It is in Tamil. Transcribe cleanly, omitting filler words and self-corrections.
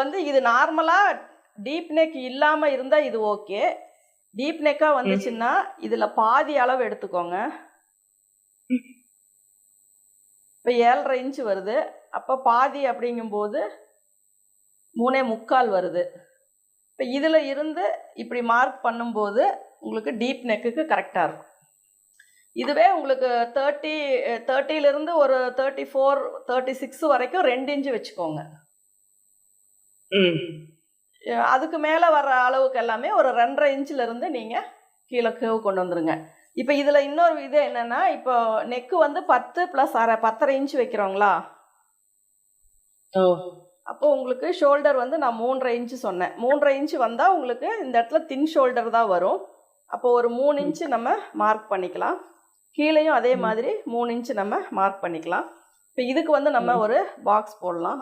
வந்து இது நார்மலாக டீப் நெக் இல்லாமல் இருந்தால் இது ஓகே. டீப் நெக்காக வந்துச்சுன்னா இதில் பாதி அளவு எடுத்துக்கோங்க. இப்போ 7.5 இன்ச்சு வருது. அப்போ பாதி அப்படிங்கும்போது 3.25 வருது. இப்போ இதில் இருந்து இப்படி மார்க் பண்ணும்போது உங்களுக்கு டீப் நெக்குக்கு கரெக்டாக இருக்கும். இதுவே உங்களுக்கு 30லேருந்து ஒரு 34, 36 வரைக்கும் 2 இன்ச்சு வச்சுக்கோங்க. அதுக்கு மேலே வர்ற அளவுக்கு எல்லாமே ஒரு 2.5 இன்ச்சிலேருந்து நீங்கள் கீழே கேவ் கொண்டு வந்துருங்க. இப்போ இதில் இன்னொரு இது என்னென்னா, இப்போ நெக்கு வந்து 10 + 10.5 இன்ச்சு வைக்கிறோங்களா? அப்போ உங்களுக்கு ஷோல்டர் வந்து நான் 3.5 இன்ச்சு சொன்னேன். 3.5 இன்ச்சு வந்தால் உங்களுக்கு இந்த இடத்துல தின் ஷோல்டர் தான் வரும். அப்போ ஒரு 3 இன்ச்சு நம்ம மார்க் பண்ணிக்கலாம். கீழேயும் அதே மாதிரி 3 இன்ச்சு நம்ம மார்க் பண்ணிக்கலாம். இப்போ இதுக்கு வந்து நம்ம ஒரு பாக்ஸ் போடலாம்.